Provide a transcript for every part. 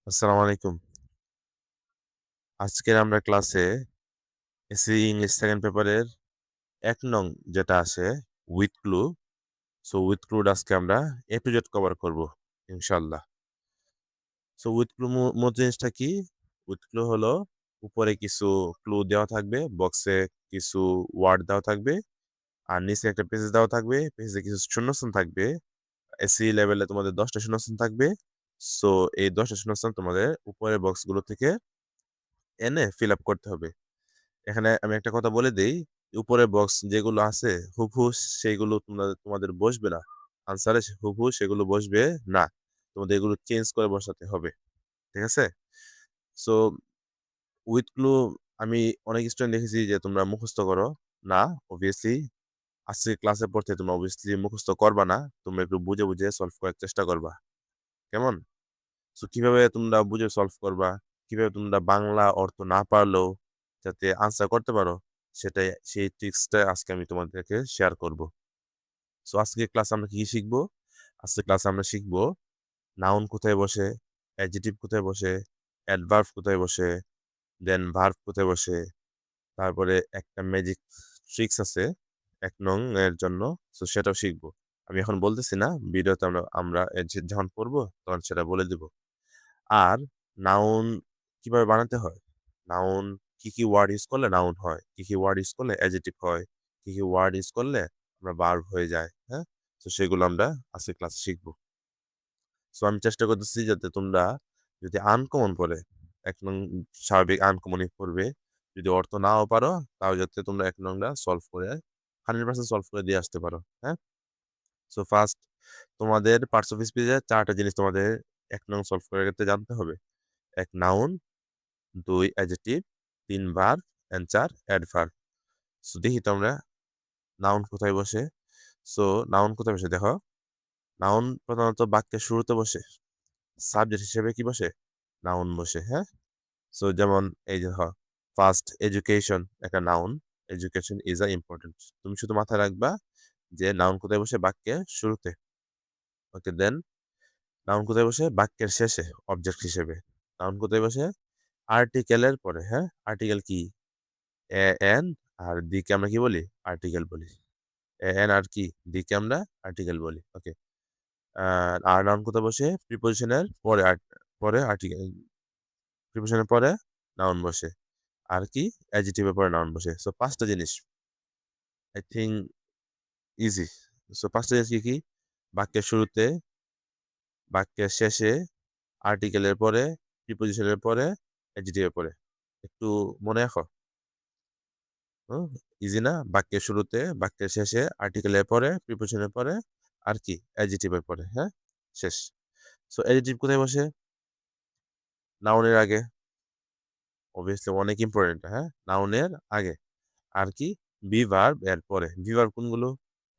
আসসালামু আলাইকুম। আজকের আমরা ক্লাসে এসএ ইংলিশ সেকেন্ড পেপারের ১ নং যেটা আছে with clue. So with clued আজকে আমরা A to Z কভার করব ইনশাআল্লাহ। সো উইথ ক্লু মূল জিনিসটা কি? উইথ ক্লু হলো উপরে কিছু ক্লু দেওয়া থাকবে, বক্সে কিছু ওয়ার্ড দেওয়া থাকবে, আর নিচে একটা পেজ দেওয়া থাকবে। পেজে কিছু শূন্যস্থান থাকবে। এসসি লেভেলে তোমাদের ১০ টা শূন্যস্থান থাকবে। সো এই ১০ টা শূন্যস্থান তোমাদের উপরের বক্সগুলো থেকে এনে ফিল আপ করতে হবে। এখানে আমি একটা কথা বলে দেই, উপরে বক্স যেগুলো আছে হুবহু সেইগুলো তোমাদের বসবে না। আনসারে হুবহু সেগুলো বসবে না। তোমাদের এগুলো চেঞ্জ করে বসাতে হবে। ঠিক আছে? সো উইথ ক্লু আমি অনেক স্টুডেন্ট দেখেছি যে তোমরা মুখস্থ করো। না, obviously আজকে ক্লাসের পর থেকে তোমরা obviously মুখস্থ করবা না। তোমরা একটু বুঝে, বুঝে সলভ করার চেষ্টা করবা। কেমন? সো কিভাবে তোমরা বুঝে সলভ করবা, কিভাবে তোমরা বাংলা অর্থ না পারলেও যাতে আনসার করতে পারো, সেই ট্রিক্সটা আজকে আমি তোমাদেরকে শেয়ার করব। সো আজকে ক্লাসে আমরা কি কি শিখবো? আজকে ক্লাসে আমরা শিখবো নাউন কোথায় বসে, অ্যাডজেক্টিভ কোথায় বসে, অ্যাডভার্ব কোথায় বসে, দেন ভার্ব কোথায় বসে, তারপরে একটা ম্যাজিক ট্রিক্স আছে ১ নং এর জন্য। সো সেটাও শিখবো। আমি এখন বলতেছি না, ভিডিওতে আমরা যখন পড়বো তখন সেটা বলে দিব। আর নাউন কিভাবে বানাতে হয়? নাউন কি, কি ওয়ার্ড ইউজ করলে নাউন হয়? কি, কি ওয়ার্ড ইউজ করলে অ্যাডজেক্টিভ হয়? কি, কি ওয়ার্ড ইউজ করলে আমরা ভার্ব হয়ে যায়, হ্যাঁ? তো সেগুলো আমরা আজকে ক্লাসে শিখবো। সো আমি চেষ্টা করতেছি যাতে তোমরা যদি আনকমন পড়ে, ১ নং স্বাভাবিক আনকমনই পড়বে। যদি অর্থ নাও পারো তাও যাতে তোমরা ১ নংটা সলভ করে 100% সলভ করে দিয়ে আসতে পারো, হ্যাঁ? সো ফার্স্ট তোমাদের পার্টস অফ স্পিচে ৪ টা জিনিস তোমাদের ১ নং সলভ করে জানতে হবে। ১ noun, ২ adjective, ৩ verb and ৪ adverb. So দেখি তো আমরা নাউন কোথায় বসে। সো নাউন কোথায় বসে দেখো। নাউন প্রধানত বাক্যের শুরুতে বসে। সাবজেক্ট হিসেবে কি বসে? নাউন বসে, হ্যাঁ? সো যেমন এই যে দেখো, ফার্স্ট এডুকেশন একটা noun. Education is a important. তুমি শুধু মাথায় রাখবা যে নাউন কোথায় বসে? বাক্যের শুরুতে। ওকে, দেন নাউন কোথায় বসে? বাক্যের শেষে অবজেক্ট হিসেবে। নাউন কোথায় বসে? আর্টিকেলের পরে, হ্যাঁ? আর্টিকেল কি? এ এন আর দিকে আমরা কি বলি? আর্টিকেল বলি। এ এন আর কি? দিকে আমরা আর্টিকেল বলি। ওকে। আর নাউন কোথায় বসে? প্রিপোজিশনের পরে পরে আর্টিকেল। প্রিপোজিশনের পরে নাউন বসে। আর কি? অ্যাডজেক্টিভের পরে নাউন বসে। সো ৫ টা জিনিস। I think easy. সো ৫ টা জিনিস কি, কি? বাক্যের শুরুতে, বাক্যের শেষে, আর্টিকেলের পরে, প্রিপোজিশনের পরে, অ্যাডজেক্টিভের পরে। একটু মনে রাখো। হুম? ইজি না? বাক্যের শুরুতে, বাক্যের শেষে, আর্টিকেলের পরে, প্রিপোজিশনের পরে, আর কি? অ্যাডজেক্টিভের পরে, হ্যাঁ? শেষ। সো অ্যাডজেক্টিভ কোথায় বসে? নাউনের আগে। অবভিয়াসলি অনেক ইম্পোর্টেন্ট, হ্যাঁ? নাউনের আগে। আর কি? বি ভার্ব এর পরে। বি ভার্ব কোনগুলো?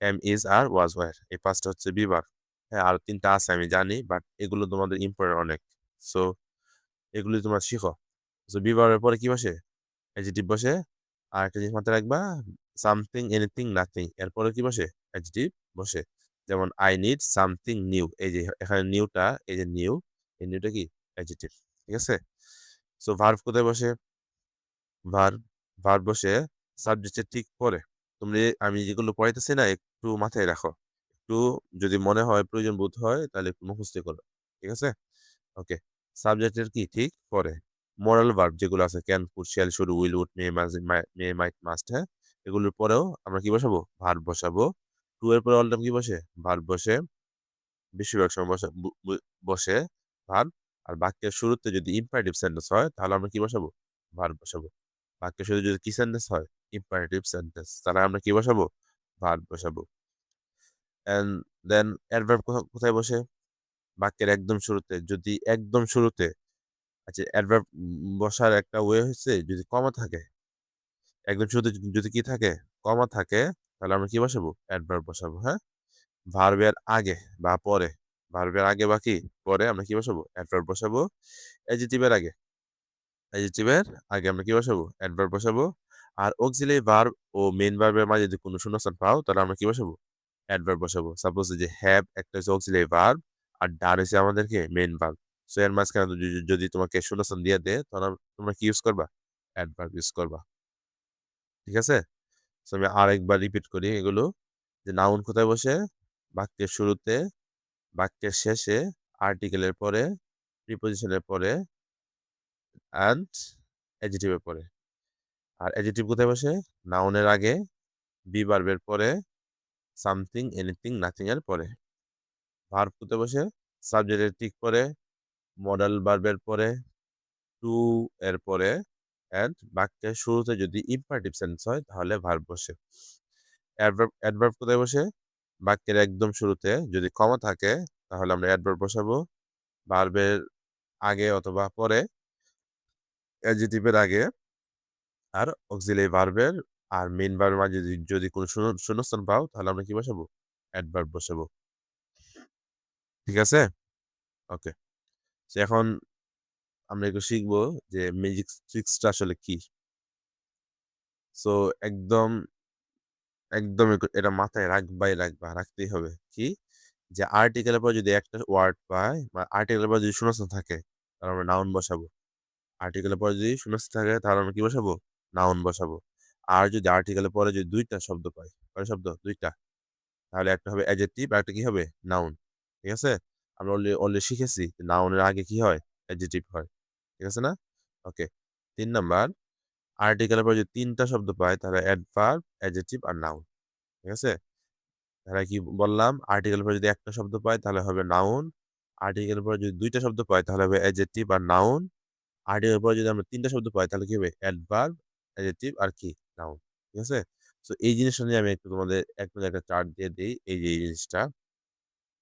Am, is, are, was, were. এই ৫ টা হচ্ছে বি ভার্ব। হ্যাঁ, আরো ৩ টা আছে আমি জানি, বাট এগুলো তোমাদের ইম্পোর্টেন্ট অনেক। সো এগুলি তোমরা শিখো। সো বি ভার্বের পরে কি বসে? অ্যাডজেক্টিভ বসে। আর একটা জিনিস মাথায় রাখবা, সামথিং, এনিথিং, নাথিং এরপরে কি বসে? অ্যাডজেক্টিভ বসে। যেমন আই নিড সামথিং নিউ। এই যে এখানে নিউটা, এই যে নিউ, এই নিউটা কি? অ্যাডজেক্টিভ। ঠিক আছে? সো ভার্ব কোথায় বসে? ভার্ব ভার্ব বসে সাবজেক্টের ঠিক পরে। আমি যেগুলো পড়াইতেছি না, একটু মাথায় রাখো। একটু যদি মনে হয়, প্রয়োজন বোধ হয়, তাহলে একটু মুখস্থ করো। ঠিক আছে? ওকে। সাবজেক্টের কি ঠিক পরে। মোরাল ভার্ব যেগুলো আছে, can, could, shall, should, will, would, may, might, must, হ্যাঁ? এগুলোর পরেও আমরা কি বসাবো? ভার্ব বসাবো। টু এর পরে অল টাইম কি বসে? ভার্ব বসে। বেশিরভাগ সময় বসে ভার্ব। আর বাক্যের শুরুতে যদি ইম্পারেটিভ সেন্টেন্স হয় তাহলে আমরা কি বসাবো? ভার্ব বসাবো। বাক্যের শুরুতে যদি কি সেন্টেন্স হয়? ইম্পারেটিভ সেন্টেন্স, তাহলে আমরা কি বসাবো? ভার্ব বসাবো। এন্ড দেন অ্যাডভার্ব কোথায় বসে? বাক্যের একদম শুরুতে। যদি একদম শুরুতে, আচ্ছা, অ্যাডভার্ব বসার একটা ওয়ে হচ্ছে যদি কমা থাকে। একদম শুরুতে যদি কি থাকে? কমা থাকে, তাহলে আমরা কি বসাবো? অ্যাডভার্ব বসাবো, হ্যাঁ? ভার্বের আগে বা পরে। ভার্বের আগে বা কি পরে আমরা কি বসাবো? অ্যাডভার্ব বসাবো। অ্যাডজেক্টিভের আগে। অ্যাডজেক্টিভের আগে আমরা কি বসাবো? অ্যাডভার্ব বসাবো। আর অক্সিলিয়ারি ভার্ব ও মেইন ভার্বের মাঝে যদি কোনো শূন্যস্থান পাও তাহলে আমরা কি বসাবো? অ্যাডভার্ব বসাবো। সাপোজ যে হ্যাভ একটা হচ্ছে অক্সিলিয়ারি ভার্ব আর ডান হচ্ছে আমাদেরকে মেইন ভার্ব। সো এর মাঝখানে যদি তোমাকে শূন্যস্থান দিয়ে দেয় তখন তোমরা কি ইউজ করবা? অ্যাডভার্ব ইউজ করবা। ঠিক আছে? সো আমি আরেকবার রিপিট করি এগুলো, যে নাউন কোথায় বসে? বাক্যের শুরুতে, বাক্যের শেষে, আর্টিকেলের পরে, প্রিপোজিশনের পরে, অ্যান্ড অ্যাডজেক্টিভের পরে। আর অ্যাডজেক্টিভ কোথায় বসে? নাউনের আগে, বি ভার্বের পরে, সামথিং, এনিথিং, নাথিং এর পরে। ভার্ব কোথায় বসে? সাবজেক্টের ঠিক পরে, মডাল ভার্বের পরে, টু এর পরে, অ্যান্ড বাক্যের শুরুতে যদি ইম্পারেটিভ সেন্স হয় তাহলে ভার্ব বসে। অ্যাডভার্ব অ্যাডভার্ব কোথায় বসে? বাক্যের একদম শুরুতে যদি কমা থাকে তাহলে আমরা অ্যাডভার্ব বসাবো। ভার্বের আগে অথবা পরে, অ্যাডজেক্টিভের আগে, আর অক্সিলারি ভার্বের আর মেইন ভার্বের মাঝে যদি কোনো শূন্যস্থান পাও তাহলে আমরা কি বসাবো? অ্যাডভার্ব বসাবো। ঠিক আছে? ওকে। এখন আমরা একটু শিখবো যে ম্যাজিক ট্রিক্সটা আসলে কি। সো একদম একদম এটা মাথায় রাখতেই হবে কি, যে আর্টিকেলের পর যদি একটা ওয়ার্ড পায় বা আর্টিকেলের পর যদি শূন্যস্থান থাকে তাহলে আমরা নাউন বসাবো। আর্টিকেলের পরে যদি শূন্যস্থান থাকে তাহলে আমরা কি বসাবো? নাউন বসাবো। আর যদি আর্টিকেলের পরে যদি দুইটা শব্দ পাই, কয় শব্দ? দুইটা, তাহলে একটা হবে অ্যাডজেক্টিভ আর একটা কি হবে? নাউন। ঠিক আছে? আমরা অলরেডি শিখেছি নাউনের আগে কি হয়? অ্যাডজেক্টিভ হয়। ঠিক আছে না? ওকে। ৩ নাম্বার, আর্টিকেলের পরে যদি তিনটা শব্দ পাই তাহলে অ্যাডভার্ব, অ্যাডজেক্টিভ আর নাউন। ঠিক আছে? তাহলে কি বললাম? আর্টিকেলের পরে যদি একটা শব্দ পাই তাহলে হবে নাউন। আর্টিকেলের পরে যদি দুইটা শব্দ পাই তাহলে হবে অ্যাডজেক্টিভ আর নাউন। আর্টিকেলের পরে যদি আমরা তিনটা শব্দ পাই তাহলে কি হবে? অ্যাডভার্ব, অ্যাডজেক্টিভ আর কি? নাউন। ঠিক আছে? সো এই জিনিসটা নিয়ে আমি একটু তোমাদের একটা চার্ট দিয়ে দেই। এই যে এই জিনিসটা।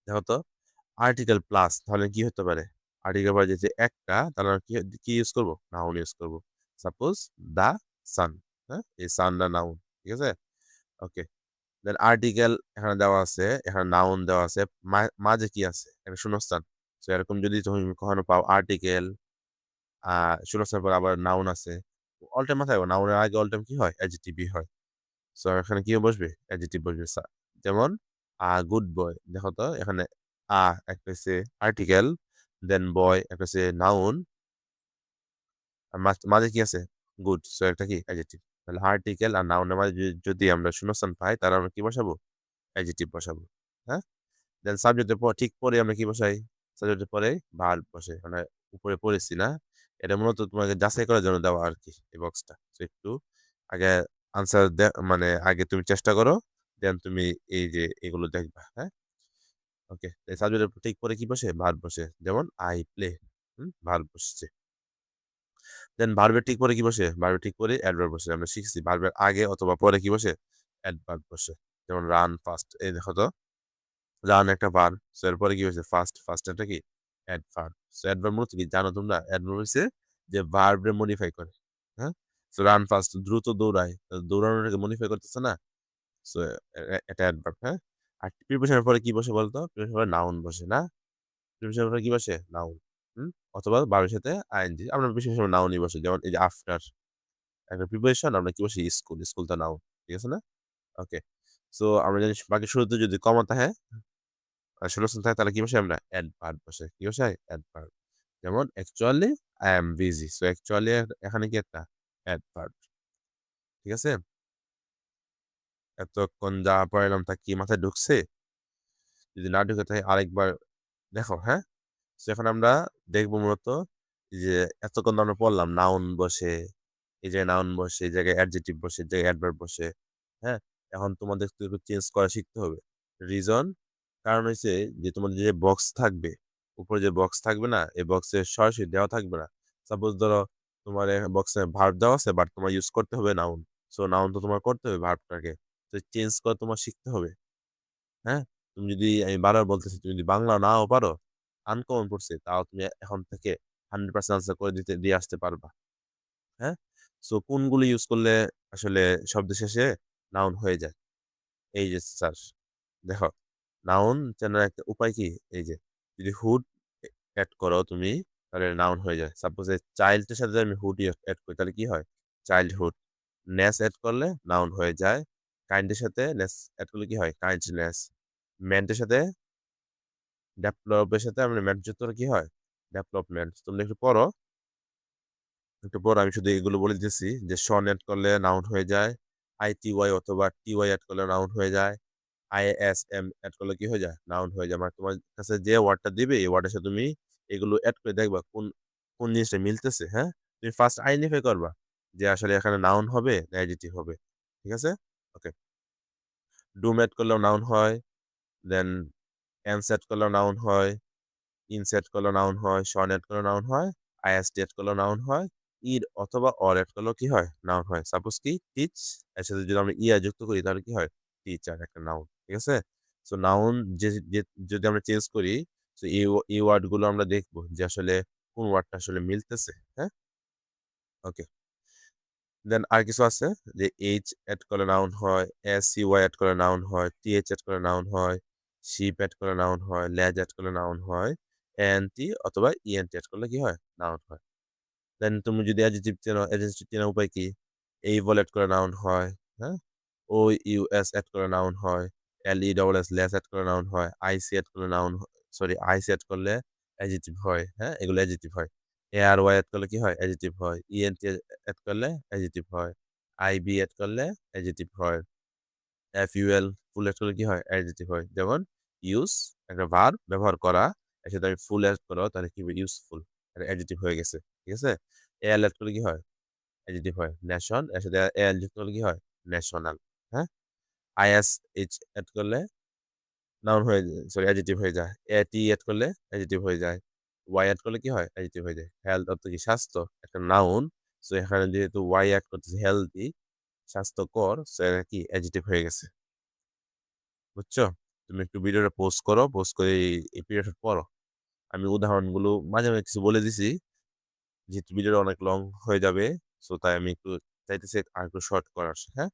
দেখো তো, আর্টিকেল প্লাস তাহলে কি হতে পারে? আর্টিকেল পরে যে একটা তাহলে আমরা কি ইউজ করব? নাউন ইউজ করব। সাপোজ দা সান। হ্যাঁ? এই সানটা নাউন। ঠিক আছে? ওকে। দেন আর্টিকেল এখানে দেওয়া আছে, এখানে নাউন দেওয়া আছে, মাঝে কি আছে? একটা শূন্যস্থান। তো এরকম যদি তুমি কখনো পাও আর্টিকেল, শূন্যস্থানের পর আবার নাউন আছে, অল টাইম মাথায় নাউনের আগে অল টাইম কি হয়? অ্যাডজেক্টিভই হয়। সো এখানে কি বসবে? অ্যাডজেক্টিভ বসবে। যেমন গুড বয়, দেখো তো এখানে একটা হচ্ছে আর্টিকেল, দেন বয় একটা হচ্ছে নাউন, আর মাঝে কি আছে? গুড। সো একটা কি? অ্যাডজেক্টিভ। তাহলে আর্টিকেল আর নাউনের মাঝে যদি আমরা শূন্যস্থান পাই তাহলে আমরা কি বসাবো? অ্যাডজেক্টিভ বসাবো। হ্যাঁ? দেন সাবজেক্টের পর ঠিক পরে আমরা কি বসাই? সাবজেক্টের পরে ভার্ব বসে, মানে উপরে পড়েছি না? এটা মূলত তোমাকে যাচাই করার জন্য দেওয়া আর কি এই বক্সটা। তো একটু আগে আনসার মানে আগে তুমি চেষ্টা করো, দেন তুমি এই যে এগুলো দেখবা। হ্যাঁ? ওকে। সাবজেক্টের ঠিক পরে কি বসে? ভার্ব বসে। যেমন আই প্লে, ভার্ব বসছে। দেন ভার্বের ঠিক পরে কি বসে? ভার্বের ঠিক পরে অ্যাডভার্ব বসে। আমরা শিখছি ভার্বের আগে অথবা পরে কি বসে? অ্যাডভার্ব বসে। যেমন রান ফাস্ট, এই দেখো তো, রান একটা ভার্ব, সো এরপরে কি হয়েছে? ফার্স্ট, ফার্স্ট একটা কি? অ্যাডভার্ব। সো অ্যাডভার্ব মূলত কি জানো তোমরা? অ্যাডভার্ব হচ্ছে যে ভার্বরে মডিফাই করে। হ্যাঁ? সো রান ফাস্ট দ্রুত দৌড়ায়, দৌড়ানোটাকে মডিফাই করতেছে না? সো এটা অ্যাডভার্ব। হ্যাঁ? আর প্রিপোজিশনের পরে কি বসে বলতো? প্রিপোজিশনের পরে নাউন বসে না? প্রিপোজিশনের পরে কি বসে? নাউন। অথবা ভার্বের সাথে আইএনজি, আমরা বেশি সময় নাউনই বসে। যেমন এই যে আফটার একটা প্রিপোজিশন, আমরা কি বসি? স্কুল, স্কুল তো নাউন। ঠিক আছে না? ওকে। সো আমরা জানি বাকি শুরুতে যদি কমা থাকে, শূন্যস্থান থাকে তাহলে কি বসাই আমরা? অ্যাডভার্ব বসাই। কি বসাই? অ্যাডভার্ব। যেমন actually I am busy. So actually এখানে কি একটা? অ্যাডভার্ব। ঠিক আছে? এতক্ষণ যা পড়াইলাম তা কি মাথায় ঢুকছে? যদি না ঢুকে থাকে আরেকবার দেখো। হ্যাঁ? সো এখন আমরা দেখবো মূলত যে এতক্ষণ তো আমরা পড়লাম নাউন বসে, এই জায়গায় নাউন বসে, এই জায়গায় অ্যাডজেক্টিভ বসে, এই জায়গায় অ্যাডভার্ব বসে। হ্যাঁ? এখন তোমাদের একটু চেঞ্জ করা শিখতে হবে। রিজন, কারণ হইছে যে তোমাদের যে বক্স থাকবে, উপরে যে বক্স থাকবে না? এই বক্সে সরাসরি দেওয়া থাকবে না। সাপোজ ধরো তোমার বক্সে ভার্ব দেওয়া আছে বাট তোমার ইউজ করতে হবে নাউন। সো নাউন তো তোমার করতে হবে ভার্বটাকে। তো চেঞ্জ করা তোমার শিখতে হবে। হ্যাঁ? তুমি যদি, আমি বারবার বলতেছি, তুমি যদি বাংলা নাও পারো, আনকমন পড়ছে, তাও তুমি এখন থেকে 100% আনসার করে দিয়ে আসতে পারবা। হ্যাঁ? সো কোনগুলো ইউজ করলে আসলে শব্দ শেষে নাউন হয়ে যায়? এই যে স্যার, দেখো, নাউন চেনার একটা উপায় কি? এই যে যদি হুড এড করো তুমি তাহলে নাউন হয়ে যায়। সাপোজ চাইল্ডের সাথে যদি আমি হুড এড করি তাহলে কি হয়? চাইল্ডহুড। নেস এড করলে নাউন হয়ে যায়। কাইন্ডের সাথে নেস এড করলে কি হয়? কাইন্ডনেস। মেন্টের সাথে, ডেভেলপের সাথে আমরা মেন্ট যুক্ত করলে কি হয়? ডেভেলপমেন্ট। তোমরা একটু পড়ো, আমি শুধু এগুলো বলে দিতেছি যে শন অ্যাড করলে নাউন হয়ে যায়, আইটিওয়াই অথবা টিওয়াই অ্যাড করলে নাউন হয়ে যায়, আইএসএম অ্যাড করলে কি হয়ে যায়, নাউন হয়ে যায়। মানে তোমার কাছে যে ওয়ার্ডটা দিবে এই ওয়ার্ডের সাথে তুমি এগুলো অ্যাড করে দেখবা কোন কোন জিনিসটা মিলতেছে। হ্যাঁ, তুমি ফার্স্ট আইডেন্টিফাই করবা যে আসলে এখানে নাউন হবে না অ্যাডজেক্টিভ হবে। ঠিক আছে, ওকে। ডুম অ্যাড করলেও নাউন হয়, দেন এন সেট করলেও নাউন হয়, ইনসেট করলেও নাউন হয়, শন এড করলেও নাউন হয়, আইএসটি এড করলেও নাউন হয়, ইর অথবা অর এড করলেও কি হয়, নাউন হয়। সাপোজ কি টিচ এর সাথে যদি আমরা ইয়া যুক্ত করি তাহলে কি হয়, টিচার একটা নাউন। ঠিক আছে, সো নাউন যদি আমরা চেঞ্জ করি, তো এই ওয়ার্ড গুলো আমরা দেখবো যে আসলে কোন ওয়ার্ডটা আসলে মিলতেছে। হ্যাঁ, ওকে। দেন আর কিছু আছে যে এইচ এড করলে নাউন হয়, এস সি ওয়াই এড করলে নাউন হয়, টি এইচ এড করলে নাউন হয়, শিপ এড করলে নাউন হয়, ল্যাজ এড করলে নাউন হয়, এন টি অথবা ইএনটি এড করলে কি হয়, নাউন হয়। দেন তুমি যদি অ্যাডজেক্টিভ চেনো, অ্যাডজেক্টিভ চেনার উপায় কি, এইবল এড করে নাউন হয়, হ্যাঁ, ও ইউ এস এড করে নাউন হয়, L E double S less ed করে নাউন হয়, আইসি এড করলে নাউন, সরি আইসি এড করলে অ্যাডজেক্টিভ হয়। হ্যাঁ, এগুলো অ্যাডজেক্টিভ হয়। এ আর ওয়াই এড করলে কি হয়, অ্যাডজেক্টিভ হয়। ইএনটি এড করলে অ্যাডজেক্টিভ হয়। আইবি এড করলে অ্যাডজেক্টিভ হয়। এফ ইউ এল ফুল এড করলে কি হয়, অ্যাডজেক্টিভ হয়। যেমন ইউজ একটা ভার্ব, ব্যবহার করা, এর সাথে আমি ফুল এড করো তাহলে কি ইউজফুল, অ্যাডজেক্টিভ হয়ে গেছে। ঠিক আছে, এল এড করলে কি হয়, অ্যাডজেক্টিভ হয়। নেশন এর সাথে এল যুক্ত করলে কি হয়, ন্যাশনাল। হ্যাঁ, আইএস এইচ এড করলে নাউন হয়ে যায়, সরি অ্যাডজেক্টিভ হয়ে যায়। এ টি এড করলে অ্যাডজেক্টিভ হয়ে যায়। ওয়াই এড করলে কি হয়, অ্যাডজেক্টিভ হয়ে যায়। হেলথ অর্থ কি, স্বাস্থ্য, একটা নাউন। সো এখানে যেহেতু ওয়াই অ্যাড করতেছে হেলদি, স্বাস্থ্যকর, সো এটা কি অ্যাডজেক্টিভ হয়ে গেছে। বুঝছো? তুমি একটু ভিডিওটা পোস্ট করো, পোস্ট করে এই পিরিয়ড পড়ো। আমি উদাহরণগুলো মাঝে মাঝে কিছু বলে দিছি, যেহেতু ভিডিওটা অনেক লং হয়ে যাবে, সো তাই আমি একটু চাইতেছি আর একটু শর্ট করার। হ্যাঁ,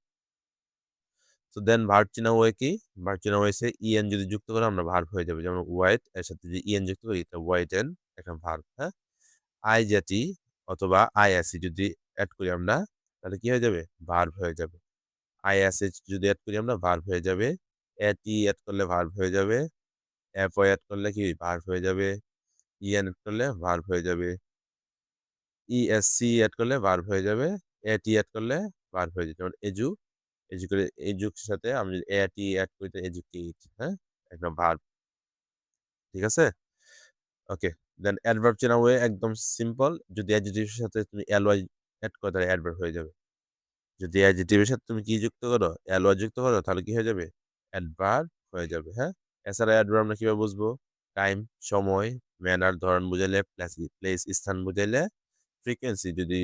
তো দেন ভার্ব চিনা ওয়ে কি, ভার্ব চিনা ওয়েসে ইএন যদি যুক্ত করে আমরা ভার্ব হয়ে যাবে। যেমন হোয়াইট এর সাথে যদি ইএন যুক্ত করি এটা হোয়াইট এন, একটা ভার্ব। হ্যাঁ, আই জাতি অথবা আইএসি যদি অ্যাড করি আমরা তাহলে কি হয়ে যাবে, ভার্ব হয়ে যাবে। আইএসএইচ যদি অ্যাড করি আমরা ভার্ব হয়ে যাবে। এটি অ্যাড করলে ভার্ব হয়ে যাবে। এফ ওয়াই অ্যাড করলে কি ভার্ব হয়ে যাবে। ইএন অ্যাড করলে ভার্ব হয়ে যাবে। ইএসসি অ্যাড করলে ভার্ব হয়ে যাবে। এটি অ্যাড করলে ভার্ব হয়ে যাবে। যেমন এজু, এজু করে এজুর সাথে আমি যদি এটি অ্যাড করি তো এজুকেট। হ্যাঁ, একটা ভার্ব। ঠিক আছে, ওকে। দেন অ্যাডভার্ব চেনা ওয়ে একদম সিম্পল, যদি অ্যাডজেক্টিভের সাথে তুমি এলওয়াই অ্যাড করো তাহলে অ্যাডভার্ব হয়ে যাবে। যদি অ্যাডজেক্টিভের সাথে তুমি কি যুক্ত করো, এলওয়াই যুক্ত করো তাহলে কি হয়ে যাবে, অ্যাডভার্ব হয়ে যাবে। হ্যাঁ, এছাড়া অ্যাডভার্ব আমরা কিভাবে বুঝবো, টাইম সময়, ম্যানার ধরন বুঝাইলে, প্লেস স্থান বুঝাইলে, ফ্রিকোয়েন্সি যদি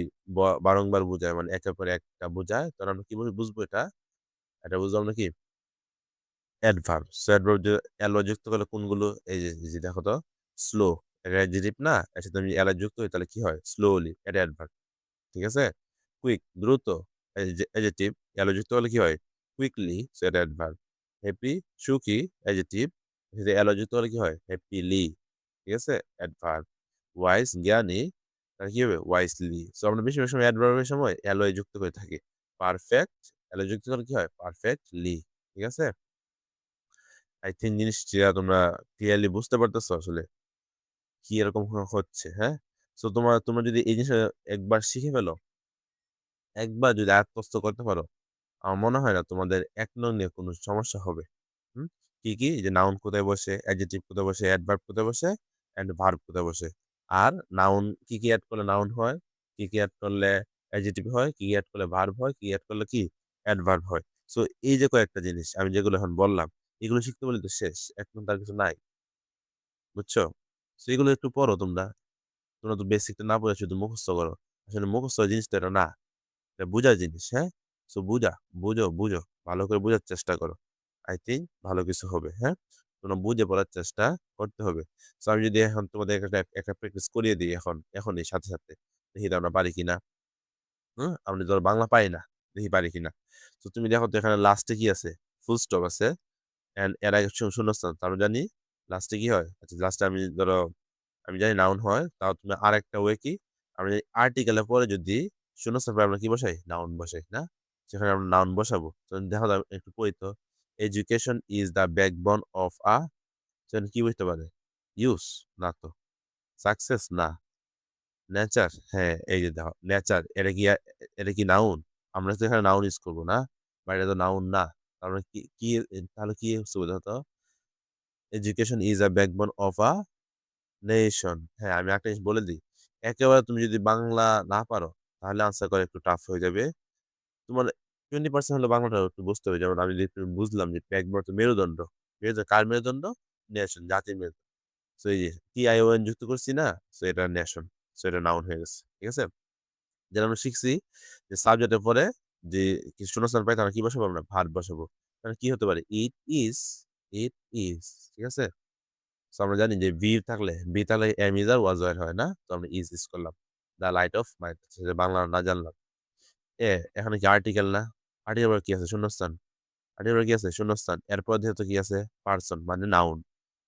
বারংবার বোঝায়, মানে একের পর একটা বোঝায়, তখন আমরা কি বুঝবো, এটা এটা বুঝবো আমরা কি, অ্যাডভার্ব। সো অ্যাডভার্ব এলওয়াই যুক্ত করলে কোনগুলো, এই যে দেখো তো, স্লো, এটা অ্যাডজেক্টিভ না, এর সাথে আমি এলওয়াই যুক্ত করি তাহলে কি হয়, স্লোলি, এটা অ্যাডভার্ব। ঠিক আছে, কুইক দ্রুত, অ্যাডজেক্টিভ, এলওয়াই যুক্ত করলে কি হয়, কুইকলি, সো এটা অ্যাডভার্ব। হ্যাপি সুখী, অ্যাডজেক্টিভ, যদি এলওয়াই যুক্ত করলে কি হয়, হ্যাপিলি। ঠিক আছে, অ্যাডভার্ব। ওয়াইজ জ্ঞানী, তাহলে কি হবে, ওয়াইজলি। সো আমরা বেশিরভাগ সময় অ্যাডভার্বের সময় এলওয়াই যুক্ত করে থাকি। পারফেক্ট, এলওয়াই যুক্ত করলে কি হয়, পারফেক্টলি। ঠিক আছে, আই থিঙ্ক জিনিসটা তোমরা ক্লিয়ারলি বুঝতে পারতেছো আসলে কি এরকম হচ্ছে। হ্যাঁ, সো তোমরা যদি এই জিনিসটা একবার শিখে ফেলো, একবার যদি আয়ত্তস্থ করতে পারো, আমার মনে হয় না তোমাদের এক নং নিয়ে কোনো সমস্যা হবে। হুম, কি কি, যে নাউন কোথায় বসে, অ্যাডজেক্টিভ কোথায় বসে, অ্যাডভার্ব কোথায় বসে, এন্ড ভার্ব কোথায় বসে, আর নাউন কি কি অ্যাড করলে নাউন হয়, কি কি অ্যাড করলে অ্যাডজেক্টিভ হয়, কি কি অ্যাড করলে ভার্ব হয়, কি অ্যাড করলে কি অ্যাডভার্ব হয়। সো এই যে কয়েকটা জিনিস আমি যেগুলো এখন বললাম, এগুলো শিখতে বলে তো শেষ, এখন তার কিছু নাই। বুঝছো? তো এগুলো একটু পড়ো তোমরা, তোমরা তো বেসিকটা না পড়ে শুধু মুখস্থ করো। আসলে মুখস্থ জিনিসটা এটা না, এটা বোঝার জিনিস। হ্যাঁ, সো বুঝো ভালো করে বোঝার চেষ্টা করো। আই থিঙ্ক ভালো কিছু হবে। হ্যাঁ, তোমরা বুঝে পড়ার চেষ্টা করতে হবে। সো আমি যদি এখন তোমাদের একটা প্র্যাকটিস করিয়ে দিই, এখনই সাথে সাথে, দেখি তো আমরা পারি কিনা। হ্যাঁ, আমি ধরো বাংলা পাই না, দেখি পারি কিনা। তো তুমি দেখো তো এখানে লাস্টে কি আছে, ফুল স্টপ আছে, এন্ড এর আগে শূন্যস্থান, তার জানি লাস্টে কি হয়। আচ্ছা, লাস্টে আমি ধরো আমি জানি নাউন হয়, তাও তুমি আরেকটা ওয়ে কি, আমরা জানি আর্টিকেলের পরে যদি শূন্যস্থান পাই আমরা কি বসাই, নাউন বসাই না, সেখানে আমরা নাউন বসাবো। তো দেখো তো একটু পড়ি তো, education is the backbone of a, সেখানে কি বুঝতে পারে, ইউজ, না তো, সাকসেস না, নেচার। হ্যাঁ, এই যে দেখো নেচার, এটা কি নাউন? আমরা তো এখানে নাউন ইউজ করবো না, বা এটা তো নাউন না। তাহলে কি কি তাহলে কি হচ্ছে বোঝো তো? Education is a backbone of a nation. হ্যাঁ, আমি একটা জিনিস বলে দিই, একেবারে তুমি যদি বাংলা না পারো তাহলে আনসার করা একটু টাফ হয়ে যাবে। তোমার 20% হলো বাংলাটা একটু বুঝতে হবে। যেমন আমি যেহেতু বুঝলাম যে ব্যাকবোন তো মেরুদণ্ড, মেরুদণ্ড কার মেরুদণ্ড? নেশন, জাতির মেরুদণ্ড। সো এই যে TION যুক্ত করছি না, সো এটা নেশন, সো এটা নাউন হয়ে গেছে। ঠিক আছে? যেটা আমরা শিখছি যে সাবজেক্টের পরে যে কিছু শূন্যস্থান পাই তাহলে কি বসাবো? আমরা ভার্ব বসাবো। তাহলে কি হতে পারে? It is, it is. ঠিক আছে? সো আমরা জানি যে বি থাকলে am is are was were হয় না, তো আমরা ইজ করলাম। The light of my, Bangla না জানলাম। এখানে কি আর্টিকেল না? আর্টিকেল কি আছে? শূন্যস্থান। আর্টিকেল কি আছে? শূন্যস্থান। এরপর যেহেতু কি আছে? পার্সন মানে নাউন।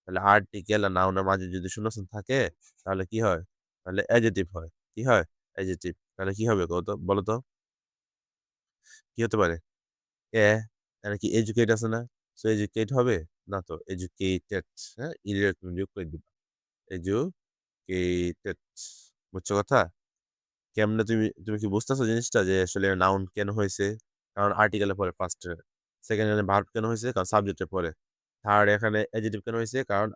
তাহলে আর্টিকেল আর নাউনের মাঝে যদি শূন্যস্থান থাকে তাহলে কি হয়? তাহলে অ্যাডজেক্টিভ হয়। কি হয়? অ্যাডজেক্টিভ। তাহলে কি হবে কত বলো তো? কি হতে পারে? এ এখানে কি এডুকেট আছে না? সো এডুকেট হবে না, তো এডুকেটেড। হ্যাঁ, ইডিয়েট তুমি যোগ করে দিবা। এডুকেটেড। বুঝছো কথা? কেমনে তুমি কি বুঝতেছো জিনিসটা যে আসলে নাউন কেন হয়েছে? কারণ আর্টিকেলের পরে ফার্স্টে। সেকেন্ড এখানে ভার্ব কেন হয়েছে? কারণ সাবজেক্টের পরে। থার্ড এখানে অ্যাডজেক্টিভ কেন হয়েছে? কারণ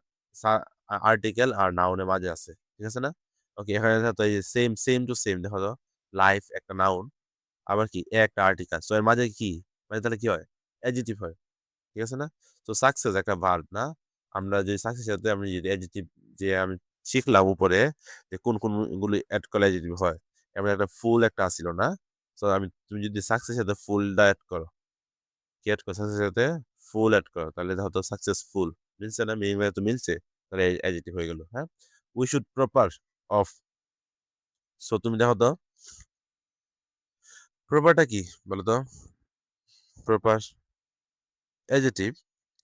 আর্টিকেল আর নাউনের মাঝে আছে। ঠিক আছে না? ওকে, এখানে তো এই সেম সেম টু সেম দেখো তো, লাইফ একটা নাউন, আবার কি এ একটা আর্টিকেল, সো এর মাঝে কি মানে তাহলে কি হয়? অ্যাডজেক্টিভ হয়। ঠিক আছে না? তো সাকসেস একটা ভার্ব না? আমরা যে সাকসেস সাথে আমি যদি অ্যাডজেক্টিভ, যে আমি শিখলাম উপরে যে কোন কোন গুলি অ্যাড করলে অ্যাডজেক্টিভ হয়, এমন একটা ফুল একটা আসিল না? তো তুমি যদি সাকসেস সাথে ফুলটা অ্যাড করো, কি অ্যাড করো সাকসেস সাথে? ফুল অ্যাড করো, তাহলে দেখো তো সাকসেসফুল মিলছে না? মিনিং তো মিলছে, তাহলে অ্যাডজেক্টিভ হয়ে গেল। হ্যাঁ, we should proper of. So তুমি দেখো তো প্রপারটা কি বলো তো? Proper adjective.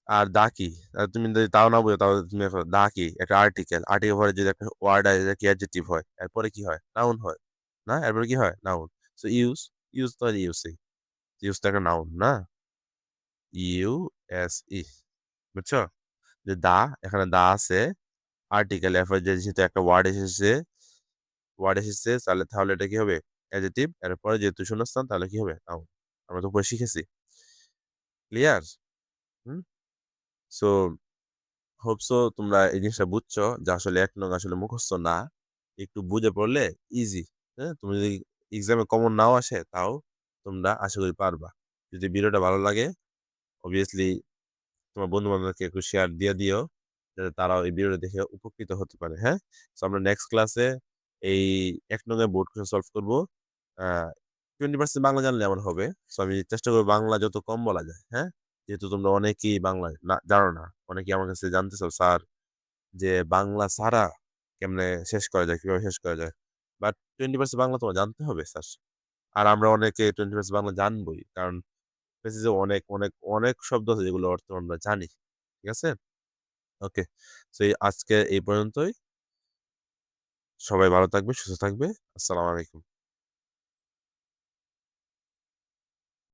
আর দা কি? তুমি যদি তাও না বুঝো, তাও তুমি দেখো দা কি একটা আর্টিকেল, আর্টিকেল পরে যদি একটা ওয়ার্ড আছে যেটা কি অ্যাডজেক্টিভ হয়, এরপরে কি হয়? নাউন হয় না? এরপরে কি হয়? নাউন। সো ইউজ, ইউজ তো ইউসি, ইউজ তো একটা নাউন না? ইউএসই। বুঝছো? যে দা, এখানে দা আছে আর্টিকেল, এরপরে যে যেহেতু একটা ওয়ার্ড এসেছে তাহলে তাহলে এটা কি হবে? অ্যাডজেক্টিভ। এরপরে যেহেতু শূন্যস্থান তাহলে কি হবে? নাউন। আমরা তো উপরে শিখেছি। ক্লিয়ার? হুম। সো হোপসো তোমরা এই জিনিসটা বুঝছো যে আসলে 1 নং আসলে মুখস্থ না, একটু বুঝে পড়লে ইজি। হ্যাঁ, তুমি যদি এক্সামে কমন নাও আসে তাও তোমরা আশা করি পারবা। যদি ভিডিওটা ভালো লাগে অবভিয়াসলি তোমার বন্ধু বান্ধবকে একটু শেয়ার দিয়ে দিও, যাতে তারাও এই ভিডিওটা দেখে উপকৃত হতে পারে। হ্যাঁ, তো আমরা নেক্সট ক্লাসে এই 1 নং এর বোর্ড কোয়েশ্চেন সলভ করবো। 20% বাংলা জানলে এমন হবে। সো আমি চেষ্টা করবো বাংলা যত কম বলা যায়। হ্যাঁ, যেহেতু তোমরা অনেকেই বাংলা না জানো না, অনেকেই আমার কাছে জানতে চাও স্যার যে বাংলা ছাড়া কেমনে শেষ করা যায়, কিভাবে শেষ করা যায়। বাট 20% বাংলা তোমার জানতে হবে স্যার। আর আমরা অনেকে 20% বাংলা জানবোই, কারণ যে অনেক অনেক অনেক শব্দ আছে যেগুলো অর্থ আমরা জানি। ঠিক আছে? ওকে, তো আজকে এই পর্যন্তই। সবাই ভালো থাকবে, সুস্থ থাকবে। আসসালামু আলাইকুম।